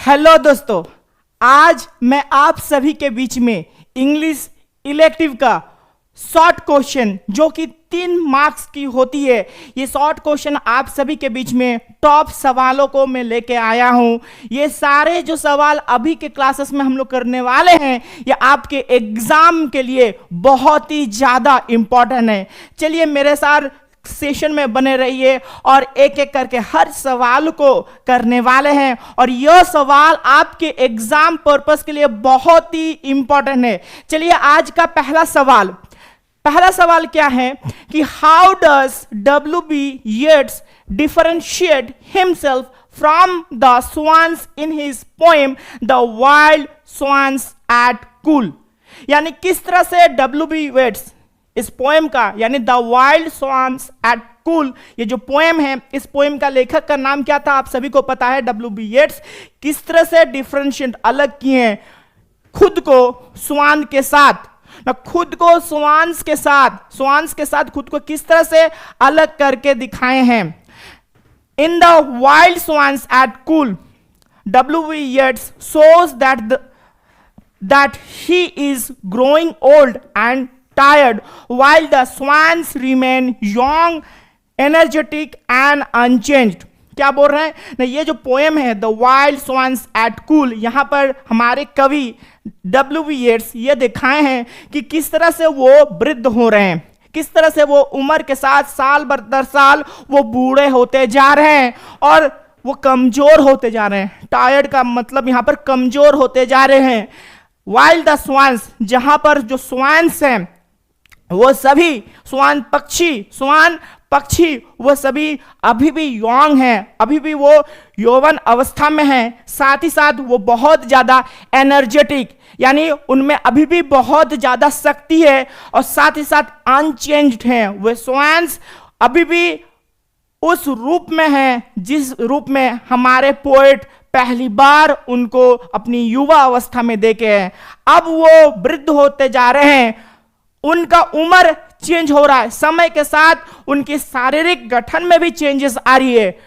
Hello दोस्तों, आज मैं आप सभी के बीच में इंग्लिश इलेक्टिव का शॉर्ट क्वेश्चन जो कि 3 मार्क्स की होती है, ये शॉर्ट क्वेश्चन आप सभी के बीच में टॉप सवालों को मैं लेके आया हूं। ये सारे जो सवाल अभी के क्लासेस में हम लोग करने वाले हैं, ये आपके एग्जाम के लिए बहुत ही ज़्यादा इम्पोर्टेंट है। चलिए मेरे साथ सेशन में बने रहिए और एक एक करके हर सवाल को करने वाले हैं, और यह सवाल आपके एग्जाम पर्पस के लिए बहुत ही इंपॉर्टेंट है। चलिए आज का पहला सवाल क्या है कि how does W.B. Yeats differentiate himself from the swans in his poem The Wild Swans at Cool। यानी किस तरह से W.B. Yeats इस पोएम का यानी the wild swans at Coole, ये जो पोएम है, इस पोएम का लेखक का नाम क्या था आप सभी को पता है, W.B. Yeats। किस तरह से डिफरेंशिएट अलग किए हैं खुद को स्वान के साथ, ना खुद को स्वान्स के साथ खुद को किस तरह से अलग करके दिखाए हैं। In the wild swans at Coole W.B. Yeats shows that he is growing old and tired while the swans remain young, energetic and unchanged। क्या बोल रहे हैं ना, ये जो पोएम है the wild swans at Coole, यहां पर हमारे कवि W.B. Yeats ये दिखाए हैं कि किस तरह से वो वृद्ध हो रहे हैं, किस तरह से वो उम्र के साथ साल दर साल वो बूढ़े होते जा रहे हैं और वो कमजोर होते जा रहे हैं। टायर्ड का मतलब यहां पर कमजोर होते जा रहे हैं। वाइल्ड द स्वान्स, जहां पर जो स्वान्स हैं वो सभी स्वान पक्षी वो सभी अभी भी यंग हैं, अभी भी वो यौवन अवस्था में हैं। साथ ही साथ वो बहुत ज़्यादा एनर्जेटिक, यानी उनमें अभी भी बहुत ज़्यादा शक्ति है, और साथ ही साथ अनचेंज्ड हैं। वे स्वान्स अभी भी उस रूप में हैं जिस रूप में हमारे पोएट पहली बार उनको अपनी युवा अवस्था में देखे हैं। अब वो वृद्ध होते जा रहे हैं, उनका उम्र चेंज हो रहा है, समय के साथ उनके शारीरिक गठन में भी चेंजेस आ रही है।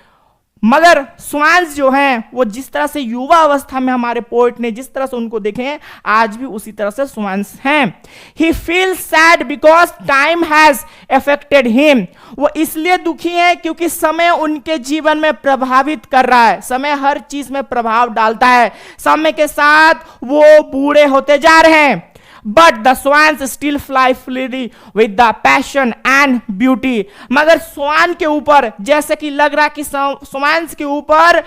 मगर स्वान्स जो हैं वो जिस तरह से युवा अवस्था में हमारे पोएट ने जिस तरह से उनको देखे हैं, आज भी उसी तरह से स्वान्स हैं। He feels sad because time has affected him. वो इसलिए दुखी हैं क्योंकि समय उनके जीवन में प्रभावित कर रहा है। समय हर चीज में प्रभाव डालता है, समय के साथ वो बूढ़े होते जा रहे हैं। But the swans still fly freely with the passion and beauty। मगर स्वान के ऊपर जैसे कि लग रहा कि स्वान्स के ऊपर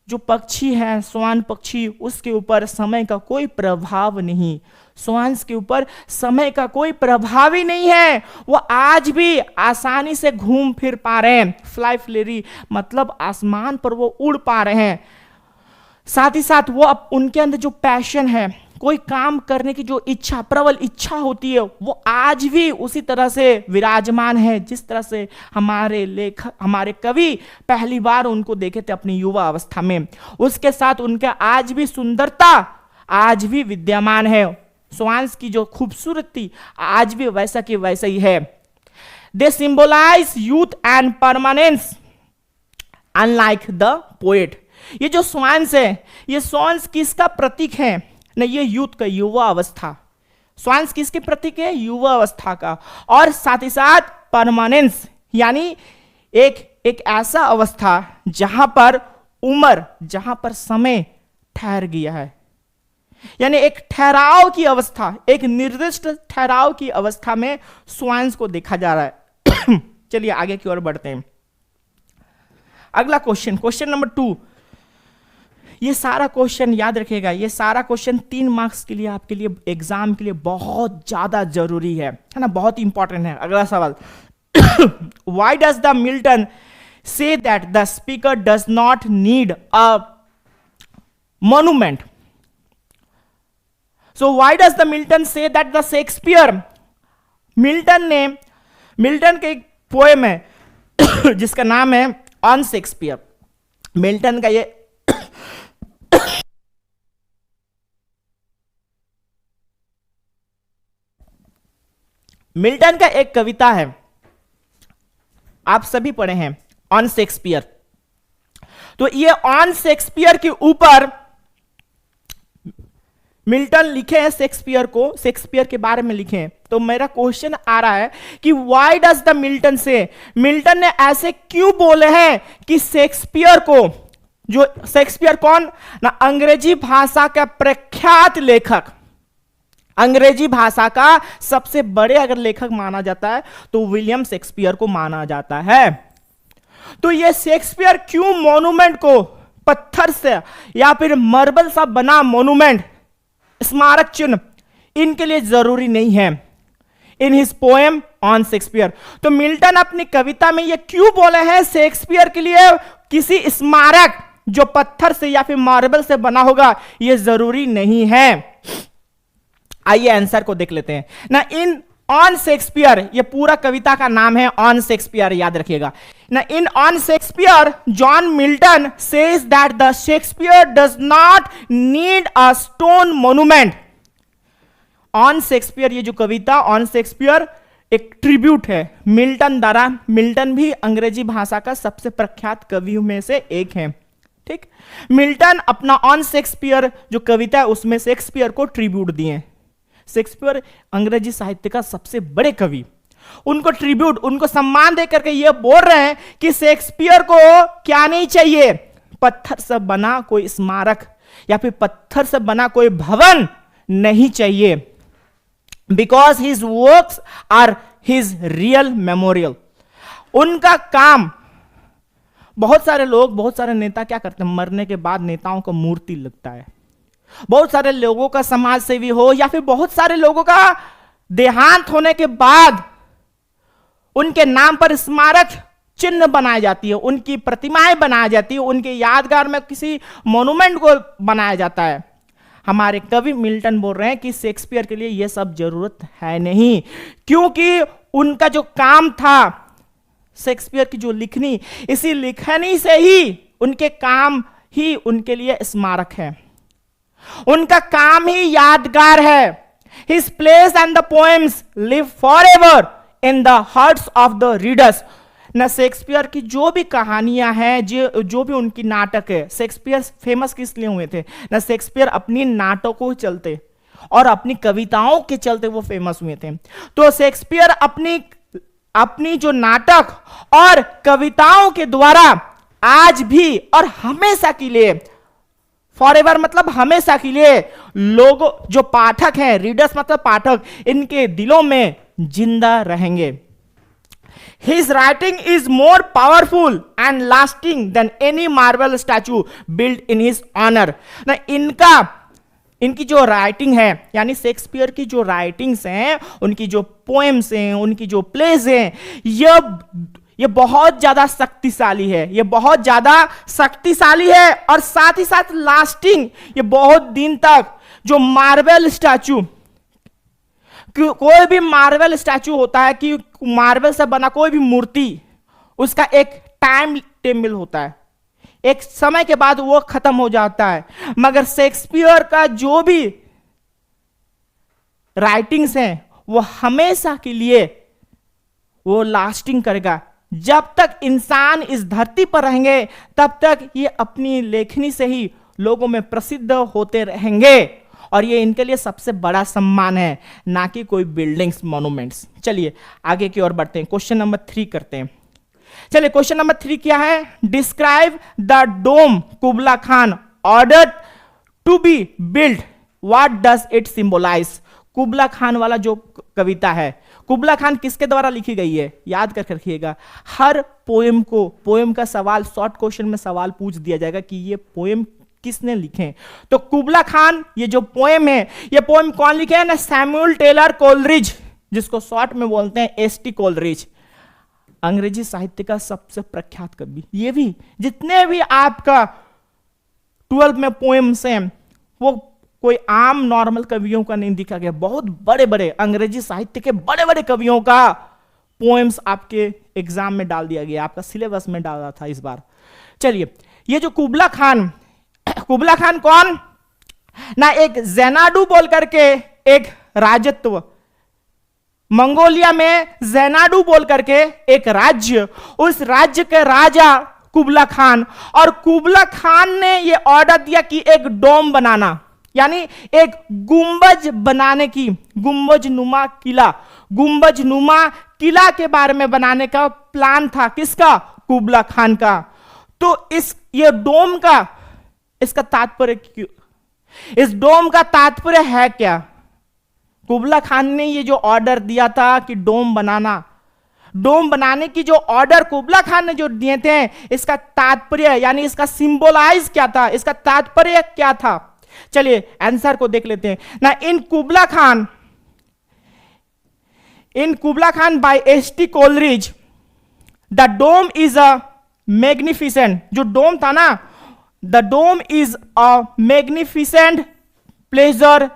जो पक्षी है, स्वान पक्षी, उसके ऊपर समय का कोई प्रभाव नहीं। स्वान्स के ऊपर समय का कोई प्रभाव ही नहीं है, वो आज भी आसानी से घूम फिर पा रहे हैं। फ्लाई फ्लेरी मतलब आसमान पर वो उड़ पा रहे हैं। साथ ही साथ वो उनके अंदर जो पैशन है, कोई काम करने की जो इच्छा, प्रबल इच्छा होती है, वो आज भी उसी तरह से विराजमान है जिस तरह से हमारे लेखक, हमारे कवि पहली बार उनको देखे थे अपनी युवा अवस्था में। उसके साथ उनका आज भी सुंदरता आज भी विद्यमान है। स्वान्स की जो खूबसूरती आज भी वैसा की वैसा ही है। They symbolize youth and permanence unlike the poet. ये जो स्वान्स है, ये स्वान्स किसका प्रतीक है ना, ये यूथ का, युवा अवस्था। स्वान्स किसके प्रतीक है, युवा अवस्था का। और साथ ही साथ परमानेंस यानी एक ऐसा अवस्था जहां पर उम्र, जहां पर समय ठहर गया है, यानी एक ठहराव की अवस्था, एक निर्दिष्ट ठहराव की अवस्था में स्वान्स को देखा जा रहा है। चलिए आगे की ओर बढ़ते हैं। अगला क्वेश्चन नंबर 2। ये सारा क्वेश्चन याद रखिएगा, ये सारा क्वेश्चन 3 मार्क्स के लिए आपके लिए एग्जाम के लिए बहुत ज्यादा जरूरी है ना, बहुत इंपॉर्टेंट है। अगला सवाल, why does the Milton say that the speaker does not need a monument. So why does the Milton say that the Shakespeare, Milton के एक पोएम है जिसका नाम है ऑन शेक्सपियर। मिल्टन का ये मिल्टन का एक कविता है, आप सभी पढ़े हैं, ऑन शेक्सपियर। तो ये ऑन शेक्सपियर के ऊपर मिल्टन लिखे हैं शेक्सपियर को, शेक्सपियर के बारे में लिखे हैं। तो मेरा क्वेश्चन आ रहा है कि व्हाई डज द मिल्टन से, मिल्टन ने ऐसे क्यों बोले हैं कि शेक्सपियर को, जो शेक्सपियर कौन ना, अंग्रेजी भाषा का प्रख्यात लेखक, अंग्रेजी भाषा का सबसे बड़े अगर लेखक माना जाता है तो विलियम शेक्सपियर को माना जाता है। तो ये शेक्सपियर क्यों मॉन्यूमेंट को, पत्थर से या फिर मार्बल सा बना मॉन्यूमेंट, स्मारक चिन्ह, इनके लिए जरूरी नहीं है। In his poem on Shakespeare, तो मिल्टन अपनी कविता में ये क्यों बोले हैं शेक्सपियर के लिए किसी स्मारक जो पत्थर से या फिर मार्बल से बना होगा ये जरूरी नहीं है। आइए आंसर को देख लेते हैं ना। इन ऑन शेक्सपियर, ये पूरा कविता का नाम है ऑन शेक्सपियर, याद रखिएगा ना। In on Shakespeare John Milton says that the Shakespeare does not need a stone monument. On Shakespeare, ये जो कविता ऑन शेक्सपियर एक ट्रिब्यूट है मिल्टन द्वारा। मिल्टन भी अंग्रेजी भाषा का सबसे प्रख्यात कवियों में से एक है, ठीक। मिल्टन अपना ऑन शेक्सपियर जो कविता है उसमें शेक्सपियर को ट्रिब्यूट दिए। शेक्सपियर अंग्रेजी साहित्य का सबसे बड़े कवि, उनको ट्रिब्यूट, उनको सम्मान देकर के ये बोल रहे हैं कि शेक्सपियर को क्या नहीं चाहिए, पत्थर से बना कोई स्मारक या फिर पत्थर से बना कोई भवन नहीं चाहिए, because his works are his real memorial. उनका काम, बहुत सारे लोग, बहुत सारे नेता क्या करते हैं, मरने के बाद नेताओं को मूर्ति लगता है। बहुत सारे लोगों का समाज सेवी हो या फिर बहुत सारे लोगों का देहांत होने के बाद उनके नाम पर स्मारक चिन्ह बनाई जाती है, उनकी प्रतिमाएं बनाई जाती है, उनके यादगार में किसी मॉन्यूमेंट को बनाया जाता है। हमारे कवि मिल्टन बोल रहे हैं कि शेक्सपियर के लिए यह सब जरूरत है नहीं, क्योंकि उनका जो काम था, शेक्सपियर की जो लिखनी, इसी लिखनी से ही उनके काम ही उनके लिए स्मारक है, उनका काम ही यादगार है। His plays and the poems live forever in the hearts of the readers। न शेक्सपियर की जो भी कहानियां हैं, जो भी उनकी नाटक है, शेक्सपियर फेमस किस लिए हुए थे न, शेक्सपियर अपनी नाटकों के चलते और अपनी कविताओं के चलते वो फेमस हुए थे। तो शेक्सपियर अपनी जो नाटक और कविताओं के द्वारा आज भी और हमेशा के लिए, फॉरएवर मतलब हमेशा के लिए, लोगों जो पाठक हैं, रीडर्स मतलब पाठक, इनके दिलों में जिंदा रहेंगे। His writing is more powerful and lasting than any marble statue built in his honor। ना इनकी जो राइटिंग है, यानी शेक्सपियर की जो राइटिंग्स हैं, उनकी जो पोएम्स हैं, उनकी जो प्लेज हैं, ये बहुत ज्यादा शक्तिशाली है, ये बहुत ज्यादा शक्तिशाली है और साथ ही साथ लास्टिंग, ये बहुत दिन तक, जो मार्बल स्टैचू, कोई भी मार्बल स्टैचू होता है कि मार्बल से बना कोई भी मूर्ति, उसका एक टाइम टेबल होता है, एक समय के बाद वो खत्म हो जाता है। मगर शेक्सपियर का जो भी राइटिंग्स हैं वो हमेशा के लिए वो लास्टिंग करेगा। जब तक इंसान इस धरती पर रहेंगे तब तक ये अपनी लेखनी से ही लोगों में प्रसिद्ध होते रहेंगे, और ये इनके लिए सबसे बड़ा सम्मान है, ना कि कोई बिल्डिंग्स, मॉन्यूमेंट्स। चलिए आगे की ओर बढ़ते हैं, क्वेश्चन नंबर 3 करते हैं। चलिए क्वेश्चन नंबर 3 क्या है, describe the dome Kubla Khan order to be build, what does it symbolize. Kubla Khan वाला जो कविता है, कुबला खान किसके द्वारा लिखी गई है, याद कर रखिएगा। हर पोएम का सवाल, शॉर्ट क्वेश्चन में सवाल पूछ दिया जाएगा कि ये पोएम किसने लिखे। तो कुबला खान, ये जो पोएम है, ये पोएम कौन लिखे है ना, सैमुअल टेलर कोलरिज, जिसको शॉर्ट में बोलते हैं एसटी कोलरिज, अंग्रेजी साहित्य का सबसे प्रख्यात कवि। ये भी जितने भी आपका 12 में पोएम्स हैं वो कोई आम नॉर्मल कवियों का नहीं दिखा गया, बहुत बड़े बड़े अंग्रेजी साहित्य के बड़े बड़े कवियों का पोएम्स आपके एग्जाम में डाल दिया गया, आपका सिलेबस में डाला था इस बार। चलिए ये जो कुबला खान कौन ना, एक ज़ेनाडू बोल करके एक राजत्व, मंगोलिया में ज़ेनाडू बोल करके एक राज्य, उस राज्य के राजा कुबला खान, और कुबला खान ने ये ऑर्डर दिया कि एक डोम बनाना, यानी एक गुंबज बनाने की, गुंबज नुमा किला, गुंबज नुमा किला के बारे में बनाने का प्लान था किसका? कुबला खान का। तो ये डोम का, इसका तात्पर्य क्यों, इस डोम का तात्पर्य है क्या? कुबला खान ने ये जो ऑर्डर दिया था कि डोम बनाना, डोम बनाने की जो ऑर्डर कुबला खान ने जो दिए थे, इसका तात्पर्य यानी इसका सिंबलाइज क्या था, इसका तात्पर्य क्या था? चलिए आंसर को देख लेते हैं ना। In Kubla Khan by S T Coleridge, the dome is a magnificent, जो डोम था ना, the dome is a magnificent major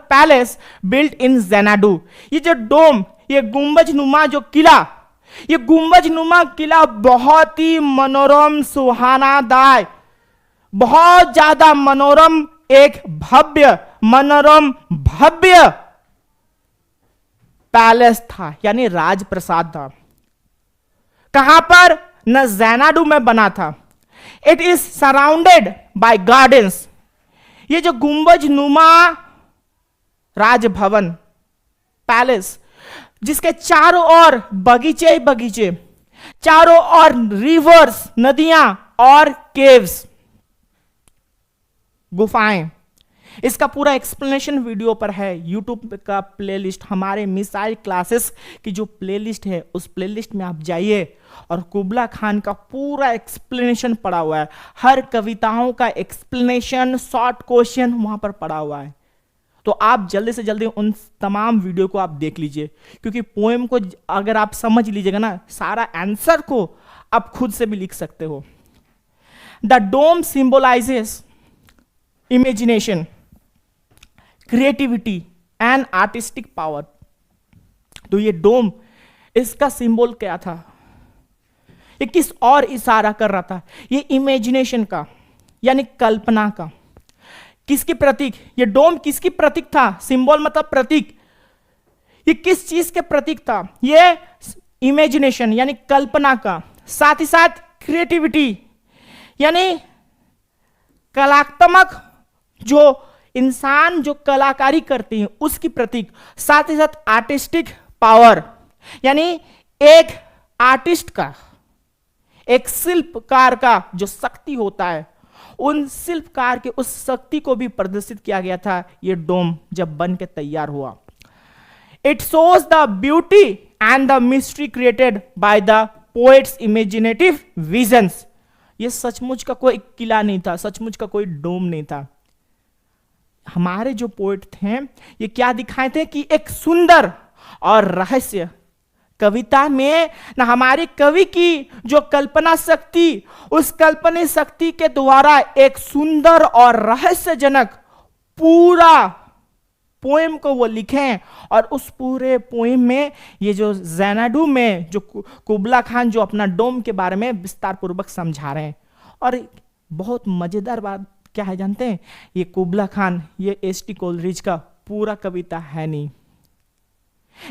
palace built in Xanadu. ये जो डोम, ये गुंबज नुमा जो किला, ये गुंबज नुमा किला बहुत ही मनोरम, सुहानादायक, बहुत ज्यादा मनोरम, एक मनोरम भव्य पैलेस था, यानी राजप्रसाद था। कहां पर? न ज़ेनाडू में बना था। It is surrounded by gardens. ये जो गुंबज नुमा राजभवन पैलेस, जिसके चारों ओर बगीचे ही बगीचे, चारों ओर रिवर्स, नदियां और केव्स, गुफाएं। इसका पूरा एक्सप्लेनेशन वीडियो पर है, यूट्यूब का प्लेलिस्ट, हमारे मिसाइल क्लासेस की जो प्लेलिस्ट है, उस प्लेलिस्ट में आप जाइए और कुबला खान का पूरा एक्सप्लेनेशन पड़ा हुआ है। हर कविताओं का एक्सप्लेनेशन, शॉर्ट क्वेश्चन वहां पर पड़ा हुआ है। तो आप जल्दी से जल्दी उन तमाम वीडियो को आप देख लीजिए, क्योंकि पोएम को अगर आप समझ लीजिएगा ना, सारा आंसर को आप खुद से भी लिख सकते हो। The dome symbolises imagination, creativity and artistic power. तो ये डोम, इसका सिंबल क्या था? ये किस और इशारा कर रहा था? ये इमेजिनेशन का, यानी कल्पना का। किसकी प्रतीक? ये डोम किसकी प्रतीक था? सिंबल मतलब प्रतीक। ये किस चीज के प्रतीक था? ये इमेजिनेशन यानी कल्पना का, साथ ही साथ क्रिएटिविटी यानी कलात्मक, जो इंसान जो कलाकारी करती है उसकी प्रतीक, साथ ही साथ आर्टिस्टिक पावर यानी एक आर्टिस्ट का, एक शिल्पकार का जो शक्ति होता है, उन शिल्पकार के उस शक्ति को भी प्रदर्शित किया गया था ये डोम जब बन के तैयार हुआ। It shows the beauty and the mystery created by the poets imaginative visions. ये सचमुच का कोई किला नहीं था, सचमुच का कोई डोम नहीं था। हमारे जो पोएट थे ये क्या दिखाए थे कि एक सुंदर और रहस्य कविता में ना, हमारी कवि की जो कल्पना शक्ति, उस कल्पना शक्ति के द्वारा एक सुंदर और रहस्यजनक पूरा पोएम को वो लिखे। और उस पूरे पोएम में ये जो ज़ेनाडू में जो कुबला खान जो अपना डोम के बारे में विस्तार पूर्वक समझा रहे हैं। और बहुत मजेदार बात क्या है जानते हैं? ये कुबला खान, ये एसटी कोलरिज का पूरा कविता है नहीं,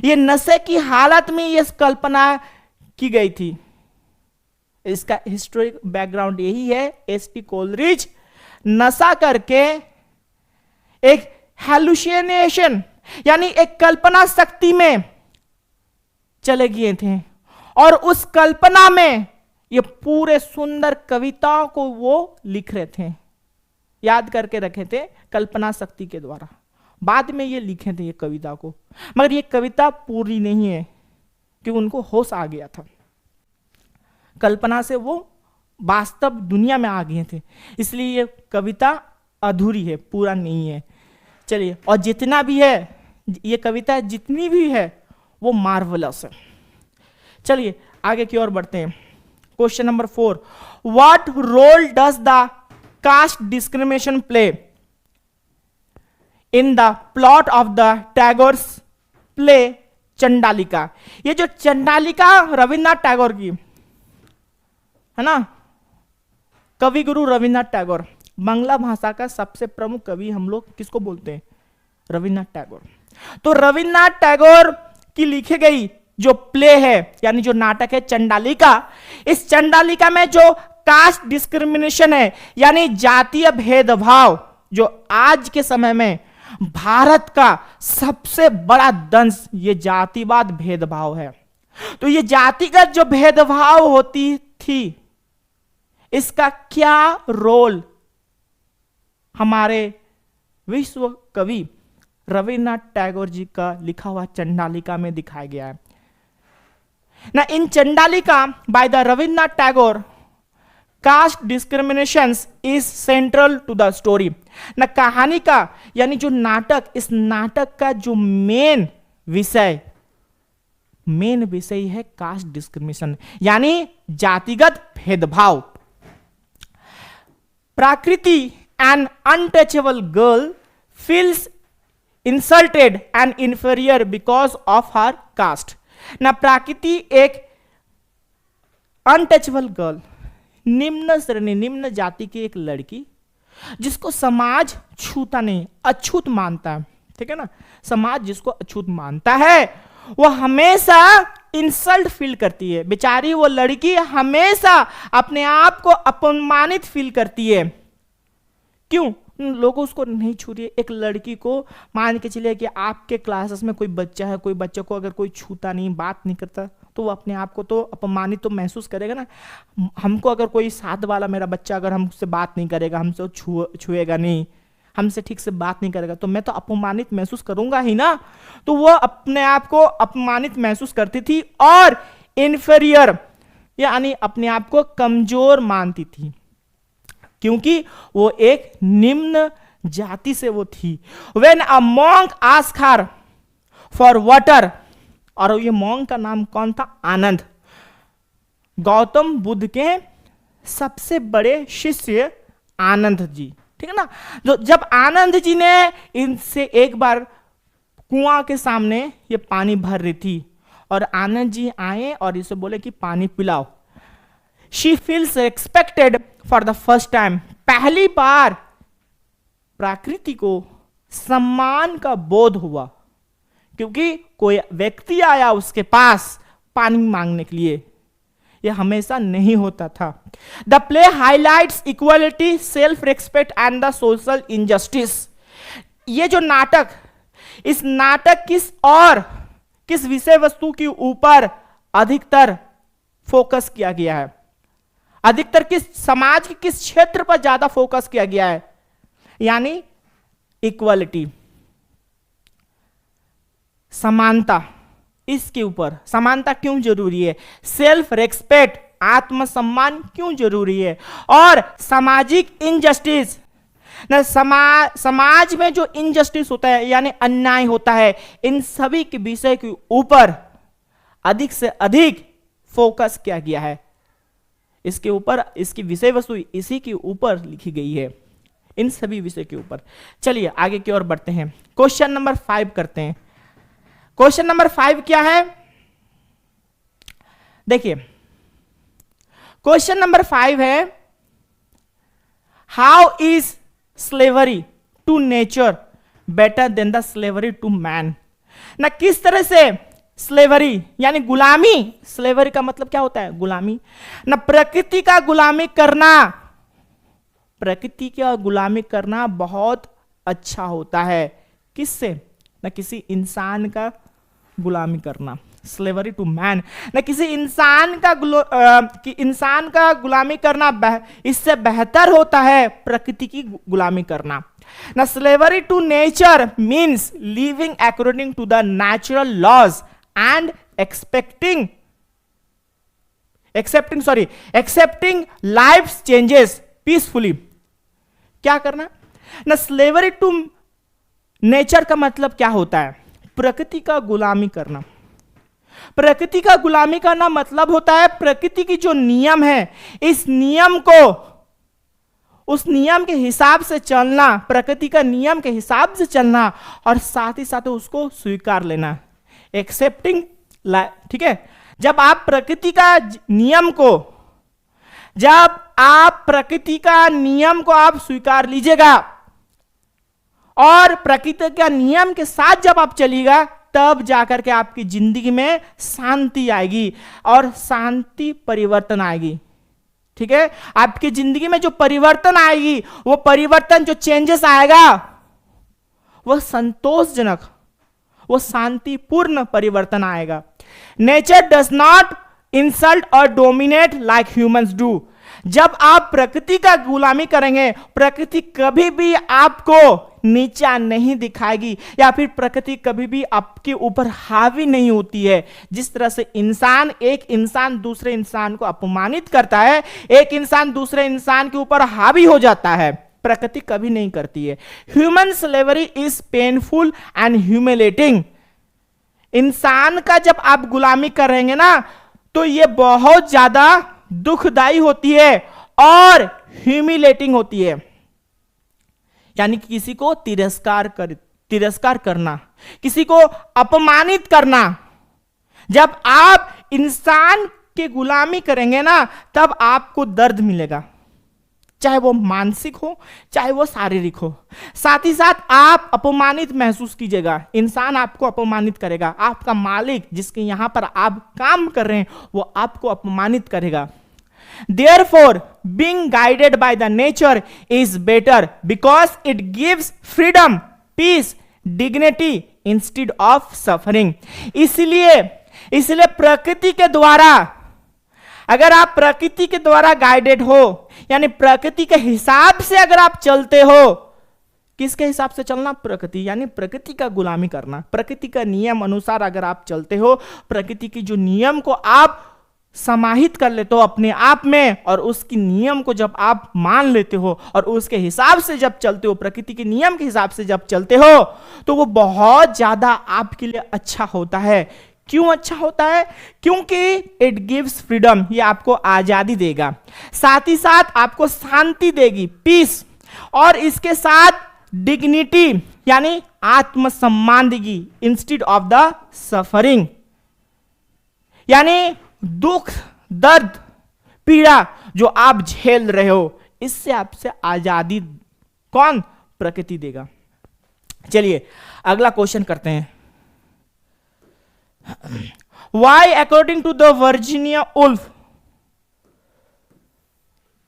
ये नशे की हालत में ये कल्पना की गई थी। इसका हिस्टोरिक बैकग्राउंड यही है, एसटी कोलरिज नशा करके एक हैलुसिनेशन यानी एक कल्पना शक्ति में चले गए थे, और उस कल्पना में ये पूरे सुंदर कविताओं को वो लिख रहे थे, याद करके रखे थे कल्पना शक्ति के द्वारा। बाद में ये लिखे थे ये कविता को, मगर ये कविता पूरी नहीं है कि उनको होश आ गया था, कल्पना से वो वास्तव दुनिया में आ गए थे, इसलिए ये कविता अधूरी है, पूरा नहीं है। चलिए, और जितना भी है ये कविता जितनी भी है वो मार्वलस है। चलिए आगे की ओर बढ़ते हैं। Question number 4, what role does the caste discrimination play in the plot of the Tagore's play Chandalika. ये जो चंडालिका रविन्द्रनाथ टैगोर की है ना, कवि गुरु रविन्द्रनाथ टैगोर, बांग्ला भाषा का सबसे प्रमुख कवि हम लोग किसको बोलते हैं? रविन्द्रनाथ टैगोर। तो रविन्द्रनाथ टैगोर की लिखी गई जो प्ले है यानी जो नाटक है चंडालिका, इस चंडालिका में जो कास्ट डिस्क्रिमिनेशन है, यानी जातीय भेदभाव, जो आज के समय में भारत का सबसे बड़ा दंश ये जातिवाद भेदभाव है। तो ये जातिगत जो भेदभाव होती थी, इसका क्या रोल हमारे विश्व कवि रविन्द्रनाथ टैगोर जी का लिखा हुआ चंडालिका में दिखाया गया है ना। In Chandalika by the Rabindranath Tagore, caste discrimination is central to the story ना। कहानी का यानी जो नाटक, इस नाटक का जो मेन विषय है कास्ट डिस्क्रिमिनेशन, यानी जातिगत भेदभाव। Prakriti, an untouchable girl, feels insulted and inferior because of her caste ना। प्रकृति एक अनटचेबल गर्ल, निम्न श्रेणी, निम्न जाति की एक लड़की जिसको समाज छूता नहीं, अछूत मानता है, ठीक है ना। समाज जिसको अछूत मानता है वो हमेशा इंसल्ट फील करती है। बेचारी वो लड़की हमेशा अपने आप को अपमानित फील करती है। क्यों? लोग उसको नहीं छू रही है। एक लड़की को मान के चलिए कि आपके क्लासेस में कोई बच्चा है, कोई बच्चे को अगर कोई छूता नहीं, बात नहीं करता, तो वो अपने आप को तो अपमानित तो महसूस करेगा ना। हमको अगर कोई साथ वाला मेरा बच्चा अगर हमसे बात नहीं करेगा, हमसे छुएगा नहीं, हमसे ठीक से बात नहीं करेगा, तो मैं तो अपमानित महसूस करूंगा ही ना। तो वो अपने आप को अपमानित महसूस करती थी और इन्फीरियर यानी अपने आप को कमजोर मानती थी, क्योंकि वो एक निम्न जाति से वो थी। When a monk asked her for water, और ये monk का नाम कौन था? आनंद, गौतम बुद्ध के सबसे बड़े शिष्य आनंद जी, ठीक है ना। जो जब आनंद जी ने इनसे एक बार कुआं के सामने ये पानी भर रही थी और आनंद जी आए और इसे बोले कि पानी पिलाओ। She feels expected for the first time, पहली बार प्रकृति को सम्मान का बोध हुआ, क्योंकि कोई व्यक्ति आया उसके पास पानी मांगने के लिए। यह हमेशा नहीं होता था। The play highlights equality, self respect and the social injustice. ये जो नाटक, इस नाटक किस विषय वस्तु के ऊपर अधिकतर फोकस किया गया है? अधिकतर किस समाज के किस क्षेत्र पर ज्यादा फोकस किया गया है? यानी इक्वालिटी, समानता, इसके ऊपर। समानता क्यों जरूरी है? सेल्फ रेस्पेक्ट, आत्मसम्मान क्यों जरूरी है? और सामाजिक इनजस्टिस ना, समाज में जो इनजस्टिस होता है यानी अन्याय होता है, इन सभी के विषय के ऊपर अधिक से अधिक फोकस किया गया है। इसके ऊपर, इसकी विषय वस्तु इसी के ऊपर लिखी गई है, इन सभी विषय के ऊपर। चलिए आगे की ओर बढ़ते हैं, क्वेश्चन नंबर 5 करते हैं। क्वेश्चन नंबर 5 क्या है? देखिए क्वेश्चन नंबर 5 है, how is slavery to nature better than the slavery to man ना। किस तरह से स्लेवरी यानी गुलामी, स्लेवरी का मतलब क्या होता है? गुलामी ना। प्रकृति का गुलामी करना, प्रकृति का गुलामी करना बहुत अच्छा होता है। किससे? ना किसी इंसान का गुलामी करना, स्लेवरी टू मैन ना, किसी इंसान का गुलामी करना इससे बेहतर होता है प्रकृति की गुलामी करना ना। Slavery to nature means living according to the natural laws and accepting life changes peacefully. क्या करना ना? स्लेवरी टू नेचर का मतलब क्या होता है? प्रकृति का गुलामी करना। प्रकृति का गुलामी करना मतलब होता है प्रकृति की जो नियम है, इस नियम को, उस नियम के हिसाब से चलना, प्रकृति का नियम के हिसाब से चलना और साथ ही साथ उसको स्वीकार लेना, एक्सेप्टिंग, ठीक है। जब आप प्रकृति का नियम को, जब आप प्रकृति का नियम को आप स्वीकार लीजिएगा और प्रकृति का नियम के साथ जब आप चलिएगा, तब जाकर के आपकी जिंदगी में शांति आएगी और शांति परिवर्तन आएगी। ठीक है, आपकी जिंदगी में जो परिवर्तन आएगी, वो परिवर्तन, जो चेंजेस आएगा, वह संतोषजनक, वो शांतिपूर्ण परिवर्तन आएगा। नेचर डज नॉट इंसल्ट और डोमिनेट लाइक ह्यूमंस डू। जब आप प्रकृति का गुलामी करेंगे, प्रकृति कभी भी आपको नीचा नहीं दिखाएगी, या फिर प्रकृति कभी भी आपके ऊपर हावी नहीं होती है। जिस तरह से एक इंसान दूसरे इंसान को अपमानित करता है, एक इंसान दूसरे इंसान के ऊपर हावी हो जाता है, प्रकृति कभी नहीं करती है। Human slavery is painful and humiliating. इंसान का जब आप गुलामी करेंगे ना, तो ये बहुत ज्यादा दुखदाई होती है और ह्यूमिलेटिंग होती है। यानी कि किसी को तिरस्कार करना, किसी को अपमानित करना। जब आप इंसान की गुलामी करेंगे ना, तब आपको दर्द मिलेगा, चाहे वो मानसिक हो, चाहे वो शारीरिक हो। साथ ही साथ आप अपमानित महसूस कीजिएगा। इंसान आपको अपमानित करेगा, आपका मालिक जिसके यहां पर आप काम कर रहे हैं, वो आपको अपमानित करेगा। Therefore, being guided by the nature is better because it gives freedom, peace, dignity instead of suffering. इसलिए प्रकृति के द्वारा, अगर आप प्रकृति के द्वारा गाइडेड हो, यानी प्रकृति के हिसाब से अगर आप चलते हो, किसके हिसाब से चलना? प्रकृति, यानी प्रकृति का गुलामी करना। प्रकृति का नियम अनुसार अगर आप चलते हो, प्रकृति की जो नियम को आप समाहित कर लेते हो अपने आप में, और उसकी नियम को जब आप मान लेते हो और उसके हिसाब से जब चलते हो, प्रकृति के नियम के हिसाब से जब चलते हो, तो वो बहुत ज्यादा आपके लिए अच्छा होता है। क्यों अच्छा होता है? क्योंकि इट गिव्स फ्रीडम, ये आपको आजादी देगा, साथ ही साथ आपको शांति देगी, पीस, और इसके साथ डिग्निटी यानी आत्मसम्मान देगी, इंस्टेड ऑफ द सफरिंग। यानी दुख, दर्द, पीड़ा जो आप झेल रहे हो, इससे आपसे आजादी कौन? प्रकृति देगा। चलिए अगला क्वेश्चन करते हैं। Why, according to the Virginia Woolf,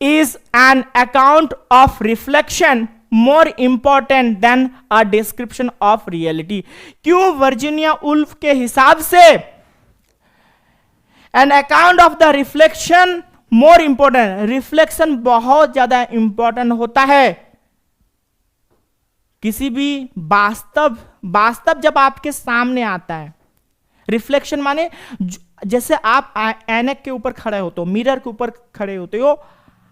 is an account of reflection more important than a description of reality? क्यों वर्जीनिया उल्फ के हिसाब से an account of the reflection more important, reflection बहुत ज्यादा इंपॉर्टेंट होता है। किसी भी वास्तव जब आपके सामने आता है, रिफ्लेक्शन माने जैसे आप ऐनक के ऊपर खड़े होते हो, मिरर के ऊपर खड़े होते हो,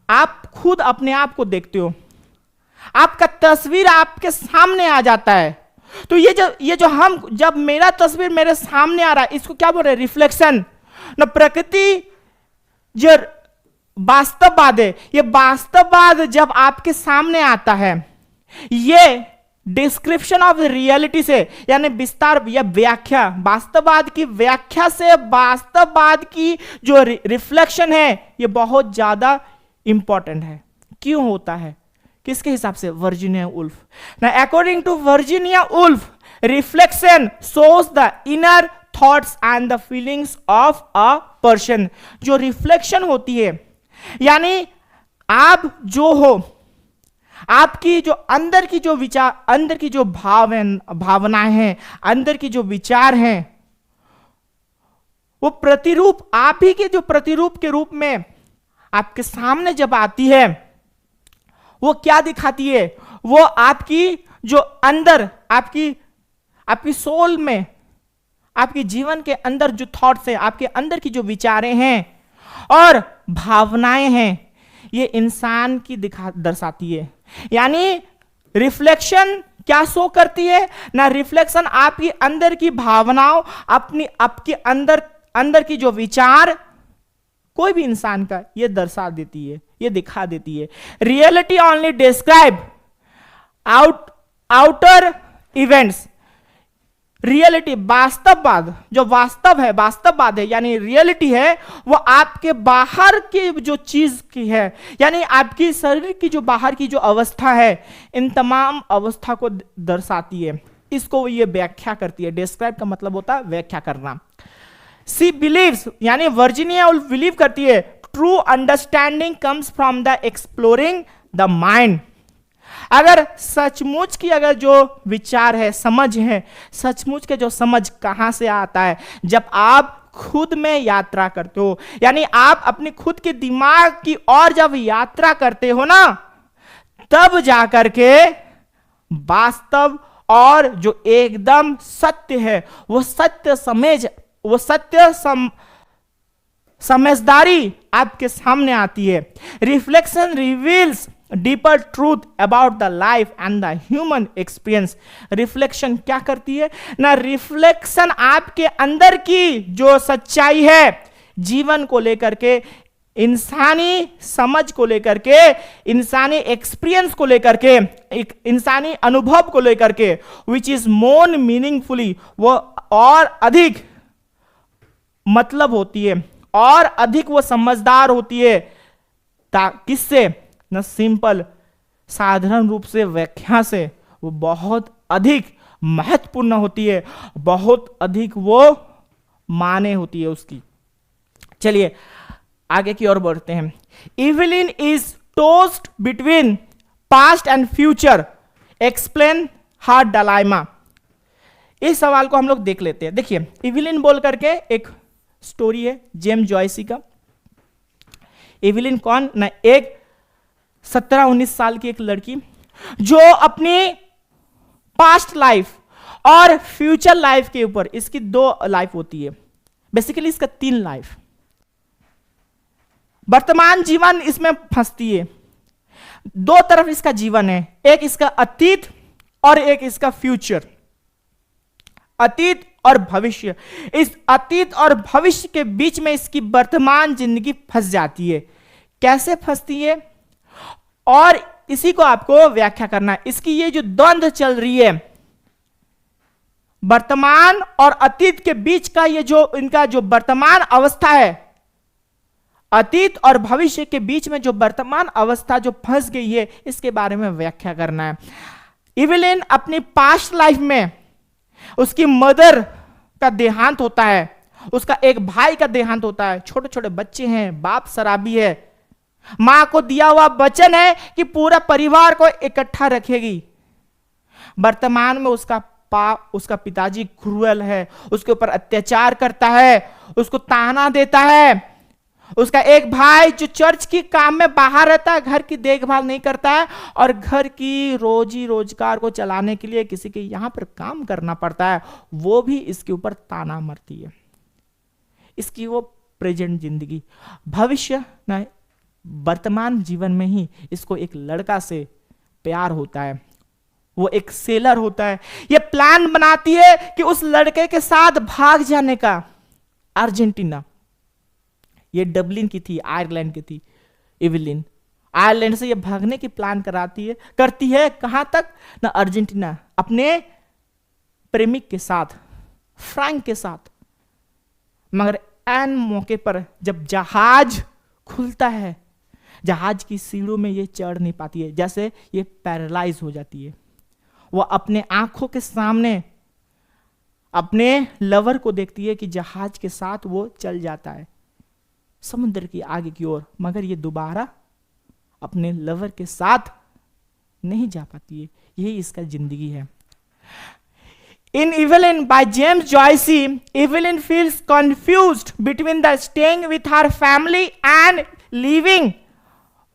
आप खुद अपने आप को देखते हो, आपका तस्वीर आपके सामने आ जाता है। तो ये जो हम, जब मेरा तस्वीर मेरे सामने आ रहा है, इसको क्या बोल रहे हैं? रिफ्लेक्शन। न प्रकृति जो वास्तववाद है, ये वास्तववाद जब आपके सामने आता है, ये डिस्क्रिप्शन ऑफ रियलिटी से, यानी विस्तार या व्याख्या, वास्तववाद की व्याख्या से वास्तववाद की जो रिफ्लेक्शन है, ये बहुत ज्यादा इंपॉर्टेंट है। क्यों होता है? किसके हिसाब से? Virginia Woolf. ना according to Virginia Woolf, reflection shows the inner thoughts and the feelings of a person. जो रिफ्लेक्शन होती है, यानी आप जो हो, आपकी जो अंदर की जो विचार, अंदर की जो भावनाएं हैं, अंदर की जो विचार हैं, वो प्रतिरूप, आप ही के जो प्रतिरूप के रूप में आपके सामने जब आती है, वो क्या दिखाती है? वो आपकी जो अंदर, आपकी सोल में, आपके जीवन के अंदर जो थॉट्स हैं, आपके अंदर की जो विचारें हैं और भावनाएं हैं, ये इंसान की दर्शाती है। यानी रिफ्लेक्शन क्या शो करती है ना? रिफ्लेक्शन आपकी अंदर की भावनाओं, आपके अंदर की जो विचार, कोई भी इंसान का, ये दर्शा देती है, ये दिखा देती है। Reality only describe outer events. Reality, वास्तववाद, जो वास्तववाद है, यानी रियलिटी है, वो आपके बाहर की जो चीज की है, यानी आपकी शरीर की जो बाहर की जो अवस्था है, इन तमाम अवस्था को दर्शाती है। इसको ये व्याख्या करती है। डिस्क्राइब का मतलब होता है व्याख्या करना। सी बिलीव्स, यानी वर्जीनिया उल्फ बिलीव करती है, true understanding comes from the exploring the mind. अगर सचमुच की अगर जो विचार है, समझ है, सचमुच के जो समझ कहां से आता है, जब आप खुद में यात्रा करते हो, यानी आप अपने खुद के दिमाग की ओर जब यात्रा करते हो ना, तब जाकर के वास्तव और जो एकदम सत्य है वो सत्य समझदारी आपके सामने आती है। Reflection reveals deeper truth about the life and the human experience. Reflection क्या करती है ना, रिफ्लेक्शन आपके अंदर की जो सच्चाई है जीवन को लेकर के, इंसानी समझ को लेकर के, इंसानी एक्सपीरियंस को लेकर के, एक इंसानी अनुभव को लेकर के, विच इज मोर मीनिंगफुली, वो और अधिक मतलब होती है और अधिक वो समझदार होती है। किससे न, सिंपल साधारण रूप से व्याख्या से वो बहुत अधिक महत्वपूर्ण होती है, बहुत अधिक वो माने होती है उसकी। चलिए आगे की ओर बढ़ते हैं। Eveline is tossed between past and future, explain her dilemma. इस सवाल को हम लोग देख लेते हैं। देखिए इविलिन बोल करके एक स्टोरी है जेम्स जॉयसी का। इविलिन कौन ना, एक 17-19 साल की एक लड़की जो अपनी पास्ट लाइफ और फ्यूचर लाइफ के ऊपर, इसकी 2 लाइफ होती है, बेसिकली इसका 3 लाइफ, वर्तमान जीवन इसमें फंसती है। 2 तरफ इसका जीवन है, एक इसका अतीत और एक इसका फ्यूचर, अतीत और भविष्य। इस अतीत और भविष्य के बीच में इसकी वर्तमान जिंदगी फंस जाती है। कैसे फंसती है और इसी को आपको व्याख्या करना है। इसकी ये जो द्वंद्व चल रही है वर्तमान और अतीत के बीच का, ये जो इनका जो वर्तमान अवस्था है, अतीत और भविष्य के बीच में जो वर्तमान अवस्था जो फंस गई है, इसके बारे में व्याख्या करना है। इविलिन अपनी पास्ट लाइफ में उसकी मदर का देहांत होता है, उसका एक भाई का देहांत होता है, छोटे छोटे बच्चे हैं, बाप शराबी है, मां को दिया हुआ वचन है कि पूरा परिवार को इकट्ठा रखेगी। वर्तमान में उसका पिताजी क्रूएल है, उसके ऊपर अत्याचार करता है, उसको ताना देता है। उसका एक भाई जो चर्च की काम में बाहर रहता है, घर की देखभाल नहीं करता है और घर की रोजी रोजगार को चलाने के लिए किसी के यहां पर काम करना पड़ता है, वो भी इसके ऊपर ताना मारती है। इसकी वो प्रेजेंट जिंदगी, भविष्य ना, वर्तमान जीवन में ही इसको एक लड़का से प्यार होता है, वो एक सेलर होता है। ये प्लान बनाती है कि उस लड़के के साथ भाग जाने का। अर्जेंटीना, ये डबलिन की थी, आयरलैंड की थी इविलिन। आयरलैंड से ये भागने की प्लान करती है कहां तक ना, अर्जेंटीना, अपने प्रेमिक के साथ, फ्रैंक के साथ। मगर एन मौके पर जब जहाज खुलता है, जहाज की सीढ़ों में ये चढ़ नहीं पाती है, जैसे ये पैरालाइज हो जाती है। वो अपने आंखों के सामने अपने लवर को देखती है कि जहाज के साथ वो चल जाता है समुद्र की आगे की ओर, मगर ये दोबारा अपने लवर के साथ नहीं जा पाती है। यही इसका जिंदगी है। In Evelyn by James Joyce, Evelyn feels confused between the staying with her family and leaving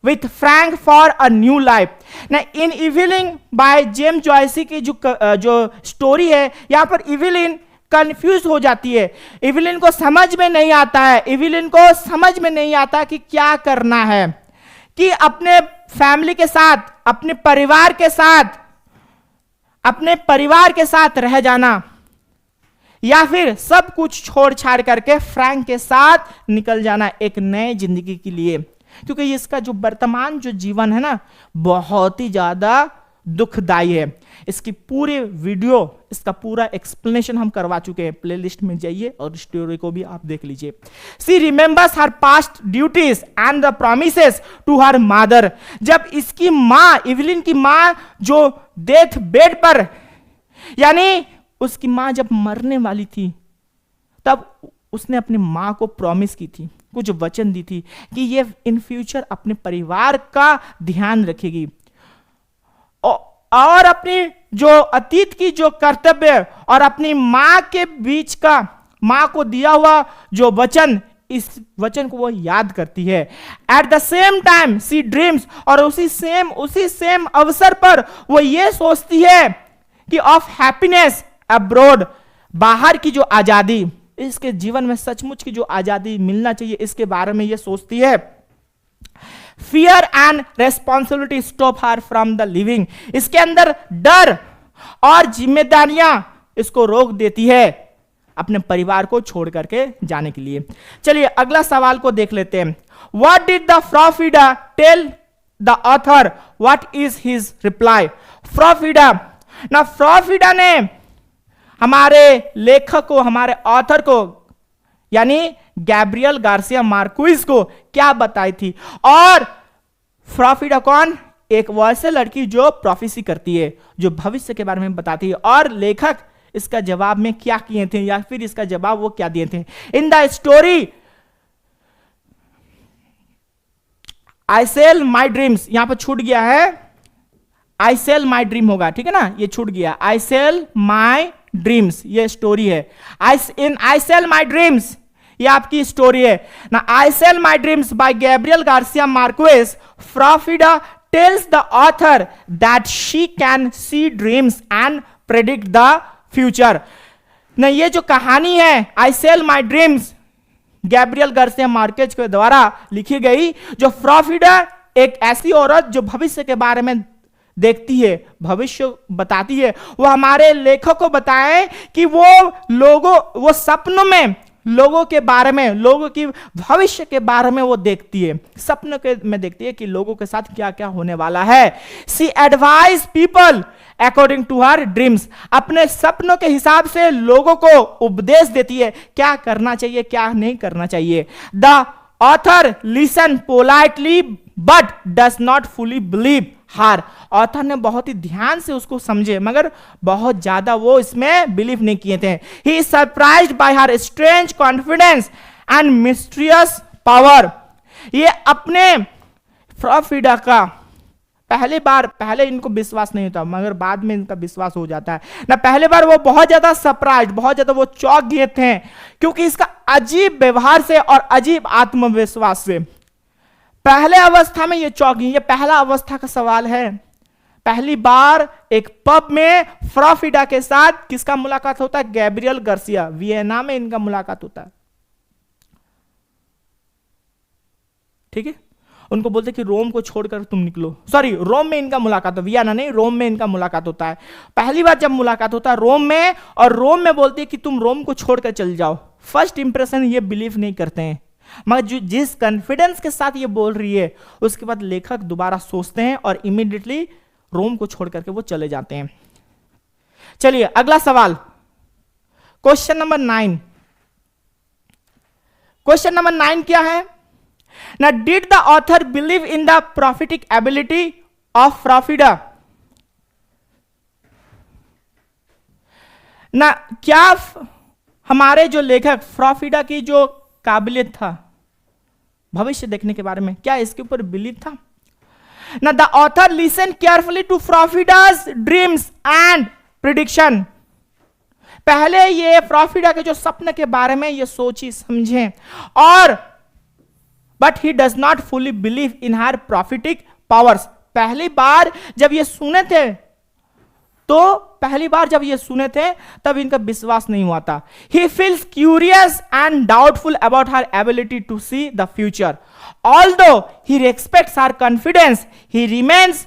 with Frank for a new life. Now, in Evelyn by James Joyce की जो स्टोरी है, यहाँ पर इविलिन कंफ्यूज हो जाती है। इविलिन को समझ में नहीं आता है, इविलिन को समझ में नहीं आता कि क्या करना है, कि अपने फैमिली के साथ, अपने परिवार के साथ रह जाना या फिर सब कुछ छोड़ छाड़ करके फ्रैंक के साथ निकल जाना एक नए जिंदगी के लिए। क्योंकि इसका जो वर्तमान जो जीवन है ना, बहुत ही ज्यादा दुखदाई है। इसकी पूरे वीडियो, इसका पूरा एक्सप्लेनेशन हम करवा चुके हैं, प्लेलिस्ट में जाइए और स्टोरी को भी आप देख लीजिए। She remembers her past duties and the promises to her mother. जब इसकी माँ, इवलिन की माँ जो डेथ बेड पर, यानी उसकी माँ जब मरने वाली थी, तब उसने अपनी माँ को प्रॉमिस की थी कुछ वचन दी थी कि ये इन फ्यूचर अपने परिवार का ध्यान रखेगी और अपनी जो अतीत की जो कर्तव्य और अपनी मां के बीच का, मां को दिया हुआ जो वचन, इस वचन को वो याद करती है। At the same time see dreams, और उसी सेम अवसर पर वो ये सोचती है कि ऑफ हैप्पीनेस अब्रॉड, बाहर की जो आजादी, इसके जीवन में सचमुच की जो आजादी मिलना चाहिए, इसके बारे में ये सोचती है। Fear and responsibility stop her from the living, इसके अंदर डर और जिम्मेदारियां इसको रोक देती है अपने परिवार को छोड़ करके जाने के लिए। चलिए अगला सवाल को देख लेते हैं। What did the Frau Frida tell the author, what is his reply? Frau Frida ना, फ्रॉफिडा ने हमारे लेखक को, हमारे ऑथर को, यानी गैब्रियल गार्सिया मार्क्वेज को क्या बताई थी? और फ्रॉफिडा कौन? एक वैसे लड़की जो प्रोफेसी करती है, जो भविष्य के बारे में बताती है। और लेखक इसका जवाब में क्या किए थे, या फिर इसका जवाब वो क्या दिए थे? In the story I sell my dreams, यहां पर छूट गया है, आई सेल माई ड्रीम होगा, ठीक है ना, ये छूट गया। आई सेल माई ड्रीम्स ये स्टोरी है। आई सेल माई ड्रीम्स ये आपकी स्टोरी है ना। I sell my dreams by Gabriel Garcia Marquez, Frau Frida tells the author that she can see dreams and predict the future. ना ये जो कहानी है I sell my dreams, Gabriel Garcia Marquez के द्वारा लिखी गई, जो फ्रॉफिडा एक ऐसी औरत जो भविष्य के बारे में देखती है, भविष्य बताती है, वो हमारे लेखक को बताए कि वो सपनों में लोगों के बारे में, लोगों की भविष्य के बारे में वो देखती है, सपनों के में देखती है कि लोगों के साथ क्या क्या होने वाला है। She advise people according to her dreams, अपने सपनों के हिसाब से लोगों को उपदेश देती है क्या करना चाहिए, क्या नहीं करना चाहिए। The author listen politely but does not fully believe her, author ने बहुत ही ध्यान से उसको समझे, मगर बहुत ज्यादा वो इसमें बिलीव नहीं किए थे। He is surprised bye her strange confidence and mysterious power. ये अपने फ्रॉफिडा का पहले इनको विश्वास नहीं होता, मगर बाद में इनका विश्वास हो जाता है ना। पहले बार वो बहुत ज्यादा सरप्राइज, बहुत ज्यादा वो चौंक गए थे, क्योंकि इसका अजीब व्यवहार से और अजीब आत्मविश्वास से। पहले अवस्था में ये चौंक गई, ये पहला अवस्था का सवाल है। पहली बार एक पब में फ्रॉफिडा के साथ किसका मुलाकात होता है? गैब्रियल गार्सिया, वियना में इनका मुलाकात होता है, ठीक है। उनको बोलते कि रोम को छोड़कर तुम निकलो, सॉरी रोम में इनका मुलाकात हो, वियना नहीं, रोम में इनका मुलाकात होता है। पहली बार जब मुलाकात होता है रोम में, और रोम में बोलती है कि तुम रोम को छोड़कर चल जाओ। फर्स्ट इंप्रेशन ये बिलीव नहीं करते हैं, मगर जिस कॉन्फिडेंस के साथ ये बोल रही है, उसके बाद लेखक दोबारा सोचते हैं और इमीडिएटली रोम को छोड़ करके वो चले जाते हैं। चलिए अगला सवाल, क्वेश्चन नंबर 9। क्वेश्चन नंबर 9 क्या है ना? Did the author believe in the prophetic ability of Frau Frida? ना क्या हमारे जो लेखक फ्रॉफिडा की जो काबिलियत था भविष्य देखने के बारे में, क्या इसके ऊपर बिलीव था? ना the author listen carefully to Frau Frida's dreams and prediction. पहले ये फ्रॉफिडा के जो सपने के बारे में ये सोची समझे, और but he does not fully believe in her prophetic powers. पहली बार जब ये सुने थे, तब इनका विश्वास नहीं हुआ था। He feels curious and doubtful about her ability to see the future. Although he respects her confidence, he remains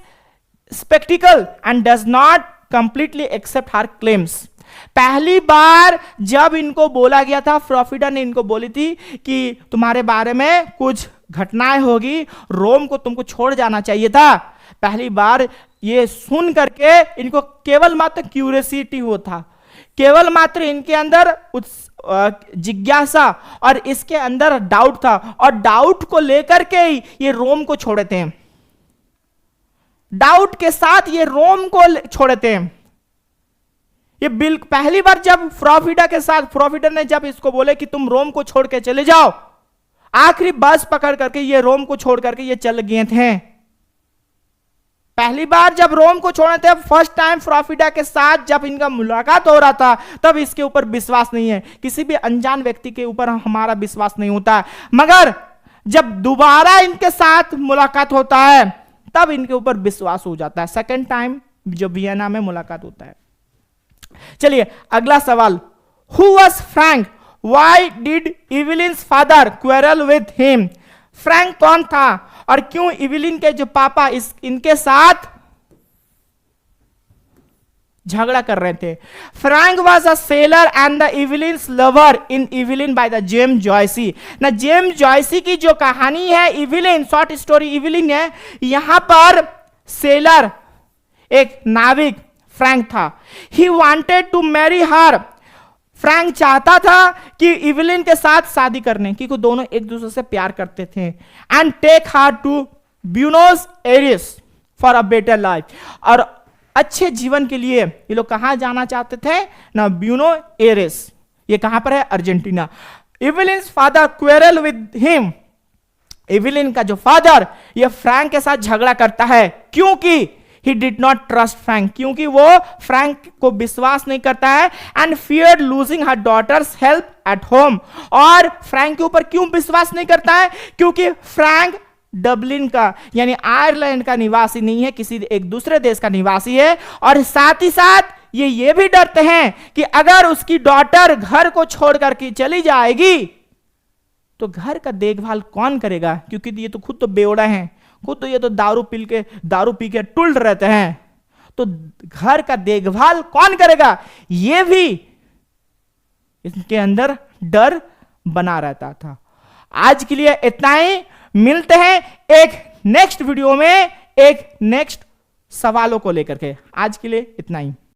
skeptical and does not completely accept her claims. पहली बार जब इनको बोला गया था, फ्रॉफिडा ने इनको बोली थी कि तुम्हारे बारे में कुछ घटनाएं होगी, रोम को तुमको छोड़ जाना चाहिए था। पहली बार ये सुन करके इनको केवल मात्र क्यूरियोसिटी हो था, केवल मात्र इनके अंदर जिज्ञासा और इसके अंदर डाउट था, और डाउट को लेकर के ही ये रोम को छोड़े थे, डाउट के साथ ये रोम को छोड़े थे। ये पहली बार जब फ्रॉफिडा ने जब इसको बोले कि तुम रोम को छोड़ के चले जाओ, आखिरी बस पकड़ करके ये रोम को छोड़ करके ये चल गए थे। पहली बार जब रोम को छोड़े थे, फर्स्ट टाइम फ्रॉफिडा के साथ जब इनका मुलाकात हो रहा था, तब इसके ऊपर विश्वास नहीं है। किसी भी अनजान व्यक्ति के ऊपर हमारा विश्वास नहीं होता है, मगर जब दोबारा इनके साथ मुलाकात होता है तब इनके ऊपर विश्वास हो जाता है। सेकेंड टाइम जो वियना में मुलाकात होता है। चलिए अगला सवाल, who was Frank, why did Eveline's father quarrel with him. Frank कौन था और क्यों इवेलिन के जो पापा इनके साथ झगड़ा कर रहे थे। Frank was a sailor and the Eveline's lover in Eveline by the James Joyce. ना जेम्स जॉयसी की जो कहानी है इवेलिन, शॉर्ट स्टोरी इवेलिन है, यहां पर सेलर एक नाविक फ्रैंक था। He wanted to marry her. Frank चाहता था कि इवेलिन के साथ शादी करने, क्योंकि दोनों एक दूसरे से प्यार करते थे। And take her to Buenos Aires for a better life. और अच्छे जीवन के लिए ये लोग कहां जाना चाहते थे ना, ब्यूनो एरिस। ये कहां पर है, Argentina. Eveline's father quarrel with him. Eveline का जो फादर ये फ्रैंक के साथ झगड़ा करता है, क्योंकि he did not trust Frank, क्योंकि वो फ्रैंक को विश्वास नहीं करता है। And feared losing her daughter's help at home। और फ्रैंक के ऊपर क्यों विश्वास नहीं करता है, क्योंकि फ्रैंक डबलिन का यानी आयरलैंड का निवासी नहीं है, किसी एक दूसरे देश का निवासी है। और साथ ही साथ ये भी डरते हैं कि अगर उसकी डॉटर घर को छोड़ करके चली जाएगी तो घर का देखभाल कौन करेगा, क्योंकि ये तो खुद तो बेवड़ा हैं, खुद तो ये तो दारू पी के टुल्ड रहते हैं, तो घर का देखभाल कौन करेगा, ये भी इनके अंदर डर बना रहता था। आज के लिए इतना ही, मिलते हैं एक नेक्स्ट वीडियो में एक नेक्स्ट सवालों को लेकर के। आज के लिए इतना ही।